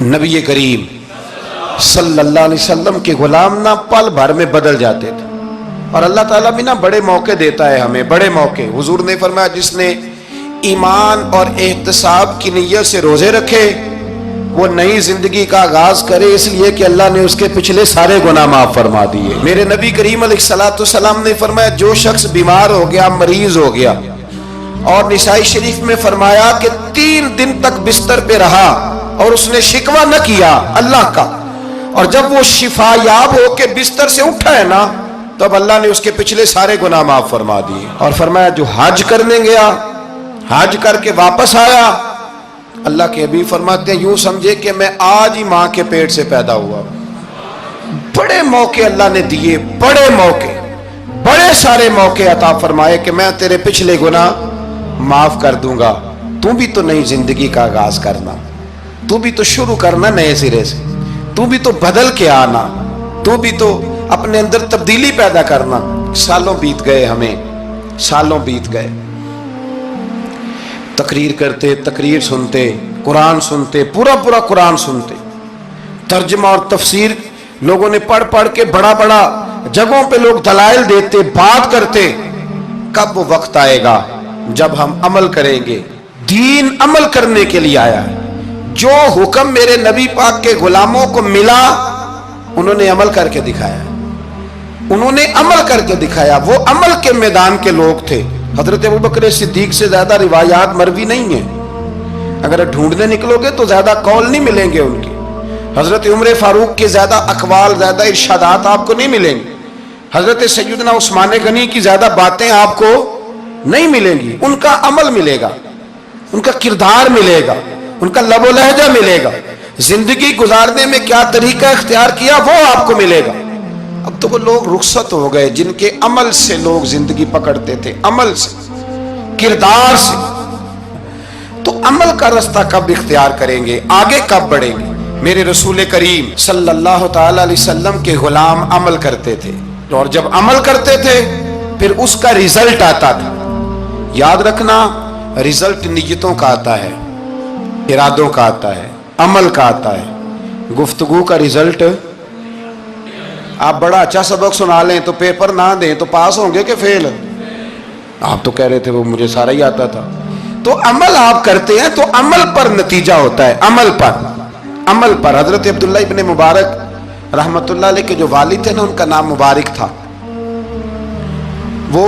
نبی کریم صلی اللہ علیہ وسلم کے غلام نہ پل بھر میں بدل جاتے تھے. اور اللہ تعالیٰ بھی نا بڑے موقع دیتا ہے ہمیں, بڑے موقع. حضور نے فرمایا جس نے ایمان اور احتساب کی نیت سے روزے رکھے وہ نئی زندگی کا آغاز کرے, اس لیے کہ اللہ نے اس کے پچھلے سارے گناہ معاف فرما دیے. میرے نبی کریم علیہ الصلوۃ والسلام نے فرمایا جو شخص بیمار ہو گیا, مریض ہو گیا, اور نسائی شریف میں فرمایا کہ 3 دن تک بستر پہ رہا اور اس نے شکوہ نہ کیا اللہ کا, اور جب وہ شفا یاب ہو کے بستر سے اٹھا ہے نا تب اللہ نے اس کے پچھلے سارے گناہ معاف فرما دیے. اور فرمایا جو حج کرنے گیا, حج کر کے واپس آیا, اللہ کے حبیب فرماتے ہیں یوں سمجھے کہ میں آج ہی ماں کے پیٹ سے پیدا ہوا. بڑے موقع اللہ نے دیے, بڑے موقع, بڑے سارے موقع عطا فرمائے کہ میں تیرے پچھلے گناہ معاف کر دوں گا. تو بھی تو نئی زندگی کا آغاز کرنا, تو بھی تو شروع کرنا نئے سرے سے, تو بھی تو بدل کے آنا, تو بھی تو اپنے اندر تبدیلی پیدا کرنا. سالوں بیت گئے, ہمیں سالوں بیت گئے. تقریر کرتے, تقریر سنتے, قرآن سنتے, پورا پورا قرآن سنتے, ترجمہ اور تفسیر لوگوں نے پڑھ پڑھ کے بڑا بڑا جگہوں پہ لوگ دلائل دیتے, بات کرتے. کب وہ وقت آئے گا جب ہم عمل کریں گے؟ دین عمل کرنے کے لیے آیا ہے. جو حکم میرے نبی پاک کے غلاموں کو ملا انہوں نے عمل کر کے دکھایا, انہوں نے عمل کر کے دکھایا. وہ عمل کے میدان کے لوگ تھے. حضرت ابوبکر صدیق سے زیادہ روایات مروی نہیں ہیں, اگر ڈھونڈنے نکلو گے تو زیادہ قول نہیں ملیں گے ان کے. حضرت عمر فاروق کے زیادہ اقوال, زیادہ ارشادات آپ کو نہیں ملیں گے. حضرت سیدنا عثمان غنی کی زیادہ باتیں آپ کو نہیں ملیں گی. ان کا عمل ملے گا, ان کا کردار ملے گا, ان کا لب و لہجہ ملے گا, زندگی گزارنے میں کیا طریقہ اختیار کیا وہ آپ کو ملے گا. اب تو وہ لوگ رخصت ہو گئے جن کے عمل سے لوگ زندگی پکڑتے تھے, عمل سے, کردار سے. تو عمل کا رستہ کب اختیار کریں گے, آگے کب بڑھیں گے؟ میرے رسول کریم صلی اللہ تعالی علیہ وسلم کے غلام عمل کرتے تھے, اور جب عمل کرتے تھے پھر اس کا رزلٹ آتا تھا. یاد رکھنا, رزلٹ نیتوں کا آتا ہے, ارادوں کا آتا ہے, عمل کا آتا ہے. گفتگو کا رزلٹ, آپ بڑا اچھا سبق سنا لیں تو پیپر نہ دیں تو پاس ہوں گے کہ فیل؟ آپ تو کہہ رہے تھے وہ مجھے سارا ہی آتا تھا. تو عمل آپ کرتے ہیں تو عمل پر نتیجہ ہوتا ہے, عمل پر, عمل پر. حضرت عبداللہ ابن مبارک رحمت اللہ علیہ کے جو والد تھے نا ان کا نام مبارک تھا. وہ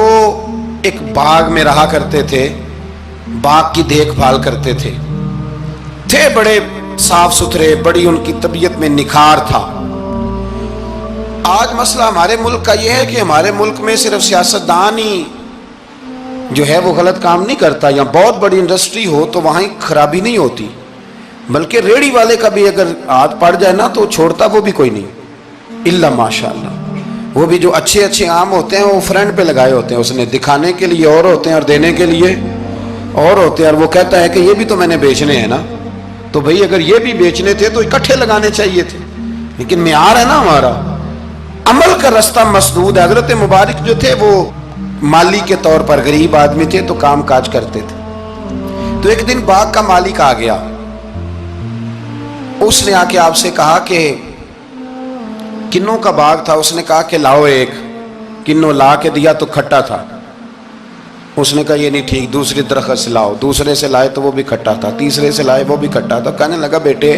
ایک باغ میں رہا کرتے تھے, باغ کی دیکھ بھال کرتے تھے بڑے صاف ستھرے, بڑی ان کی طبیعت میں نکھار تھا. آج مسئلہ ہمارے ملک کا یہ ہے کہ ہمارے ملک میں صرف سیاستدان ہی جو ہے وہ غلط کام نہیں کرتا, یا بہت بڑی انڈسٹری ہو تو وہاں خرابی نہیں ہوتی, بلکہ ریڑھی والے کا بھی اگر ہاتھ پڑ جائے نا تو چھوڑتا وہ بھی کوئی نہیں, الا ماشاءاللہ. وہ بھی جو اچھے اچھے آم ہوتے ہیں وہ فرنٹ پہ لگائے ہوتے ہیں, اس نے دکھانے کے لیے اور ہوتے ہیں اور دینے کے لیے اور ہوتے ہیں, اور وہ کہتا ہے کہ یہ بھی تو میں نے بیچنے ہیں نا. تو بھئی اگر یہ بھی بیچنے تھے تو اکٹھے لگانے چاہیے تھے, لیکن معیار ہے نا ہمارا. عمل کا رستہ مسدود ہے. حضرت مبارک جو تھے وہ مالی کے طور پر غریب آدمی تھے تو کام کاج کرتے تھے. تو ایک دن باغ کا مالک آ گیا, اس نے آ کے آپ سے کہا کہ کنوں کا باغ تھا, اس نے کہا کہ لاؤ ایک. کنوں لا کے دیا تو کھٹا تھا. اس نے کہا یہ نہیں ٹھیک, دوسری درخت سے لاؤ. دوسرے سے لائے تو وہ بھی کھٹا تھا, تیسرے سے لائے وہ بھی کھٹا تھا. کہنے لگا بیٹے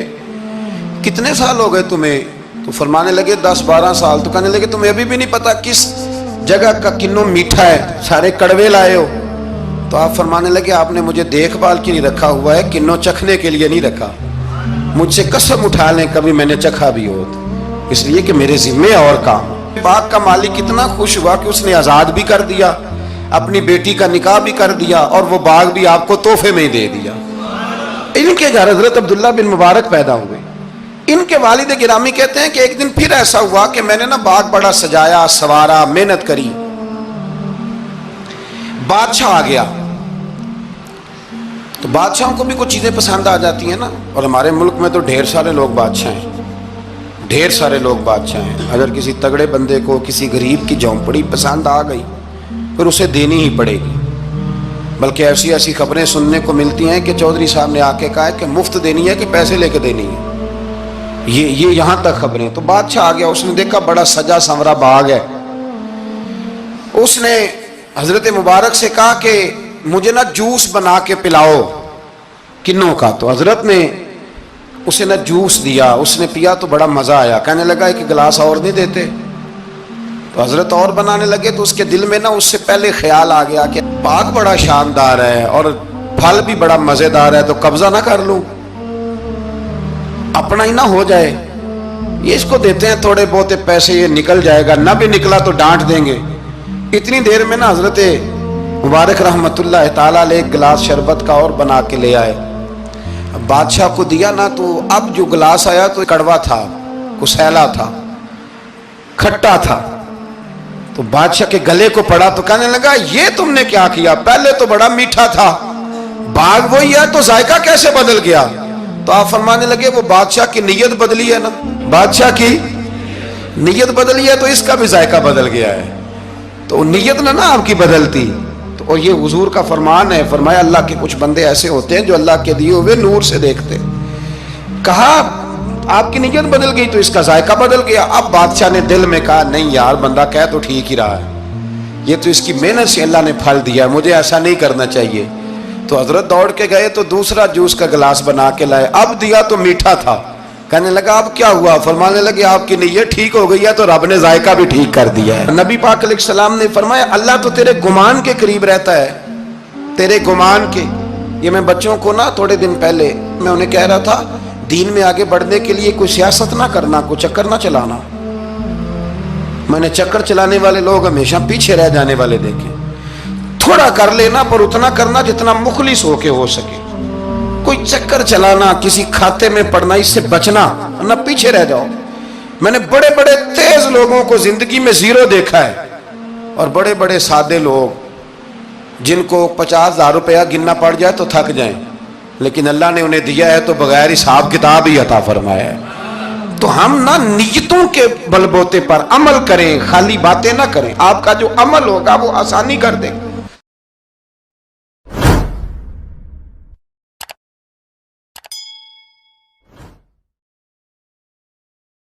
کتنے سال ہو گئے تمہیں؟ تو فرمانے لگے 10-12 سال. تو کہنے لگے تمہیں ابھی بھی نہیں پتا کس جگہ کا کنوں میٹھا ہے, سارے کڑوے لائے ہو. تو آپ فرمانے لگے آپ نے مجھے دیکھ بھال کے نہیں رکھا ہوا ہے, کنوں چکھنے کے لیے نہیں رکھا. مجھ سے قسم اٹھا لیں کبھی میں نے چکھا بھی ہو, اس لیے کہ میرے ذمے اور کام. باغ کا مالک اتنا خوش ہوا کہ اس نے آزاد بھی کر دیا, اپنی بیٹی کا نکاح بھی کر دیا, اور وہ باغ بھی آپ کو تحفے میں ہی دے دیا. ان کے گھر حضرت عبداللہ بن مبارک پیدا ہوئے. ان کے والد گرامی کہتے ہیں کہ ایک دن پھر ایسا ہوا کہ میں نے نا باغ بڑا سجایا, سوارا, محنت کری. بادشاہ آ گیا. تو بادشاہوں کو بھی کچھ چیزیں پسند آ جاتی ہیں نا, اور ہمارے ملک میں تو ڈھیر سارے لوگ بادشاہ ہیں, ڈھیر سارے لوگ بادشاہ ہیں. اگر کسی تگڑے بندے کو کسی غریب کی جھونپڑی پسند آ گئی پھر اسے دینی ہی پڑے گی. بلکہ ایسی ایسی خبریں سننے کو ملتی ہیں کہ چودھری صاحب نے آ کے کہا ہے کہ مفت دینی ہے کہ پیسے لے کے دینی ہے. یہ یہاں تک خبریں. تو بادشاہ آ گیا, اس نے دیکھا بڑا سجا سنورا باغ ہے. اس نے حضرت مبارک سے کہا کہ مجھے نا جوس بنا کے پلاؤ کنوں کا. تو حضرت نے اسے نا جوس دیا, اس نے پیا تو بڑا مزہ آیا. کہنے لگا ایک گلاس اور نہیں دیتے؟ تو حضرت اور بنانے لگے. تو اس کے دل میں نا اس سے پہلے خیال آ گیا کہ باغ بڑا شاندار ہے اور پھل بھی بڑا مزیدار ہے, تو قبضہ نہ کر لوں, اپنا ہی نہ ہو جائے. یہ اس کو دیتے ہیں تھوڑے بہت پیسے, یہ نکل جائے گا, نہ بھی نکلا تو ڈانٹ دیں گے. اتنی دیر میں نا حضرت مبارک رحمت اللہ تعالی علیہ ایک گلاس شربت کا اور بنا کے لے آئے. بادشاہ کو دیا نا, تو اب جو گلاس آیا تو کڑوا تھا, کسیلا تھا, کھٹا تھا. تو بادشاہ کے گلے کو پڑا تو کہنے لگا یہ تم نے کیا کیا؟ پہلے تو بڑا میٹھا تھا, باغ وہی ہے تو ذائقہ کیسے بدل گیا؟ تو آپ فرمانے لگے وہ بادشاہ کی نیت بدلی ہے نا, بادشاہ کی نیت بدلی ہے تو اس کا بھی ذائقہ بدل گیا ہے. تو نیت نہ آپ کی بدلتی. تو یہ حضور کا فرمان ہے, فرمایا اللہ کے کچھ بندے ایسے ہوتے ہیں جو اللہ کے دیے ہوئے نور سے دیکھتے. کہا آپ کی نیت بدل گئی تو اس کا ذائقہ بدل گیا. اب بادشاہ نے دل میں کہا نہیں یار, بندہ کہہ تو ٹھیک ہی رہا ہے, یہ تو اس کی محنت سے اللہ نے پھل دیا, مجھے ایسا نہیں کرنا چاہیے. تو حضرت دوڑ کے گئے تو دوسرا جوس کا گلاس بنا کے لائے. اب دیا تو میٹھا تھا. کہنے لگا اب کیا ہوا؟ فرمانے لگے آپ کی نیت ٹھیک ہو گئی ہے تو رب نے ذائقہ بھی ٹھیک کر دیا ہے. نبی پاک علیہ السلام نے فرمایا اللہ تو تیرے گمان کے قریب رہتا ہے, تیرے گمان کے. یہ میں بچوں کو نا تھوڑے دن پہلے میں انہیں کہہ رہا تھا دین میں آگے بڑھنے کے لیے کوئی سیاست نہ کرنا, کوئی چکر نہ چلانا. میں نے چکر چلانے والے لوگ ہمیشہ پیچھے رہ جانے والے دیکھے. تھوڑا کر لینا پر اتنا کرنا جتنا مخلص ہو کے ہو سکے. کوئی چکر چلانا, کسی کھاتے میں پڑنا, اس سے بچنا, نہ پیچھے رہ جاؤ. میں نے بڑے بڑے تیز لوگوں کو زندگی میں زیرو دیکھا ہے, اور بڑے بڑے سادے لوگ جن کو 50,000 روپیہ گننا پڑ جائے تو تھک جائیں, لیکن اللہ نے انہیں دیا ہے تو بغیر حساب کتاب ہی عطا فرمایا ہے. تو ہم نہ نیتوں کے بل بوتے پر عمل کریں, خالی باتیں نہ کریں. آپ کا جو عمل ہوگا وہ آسانی کر دے.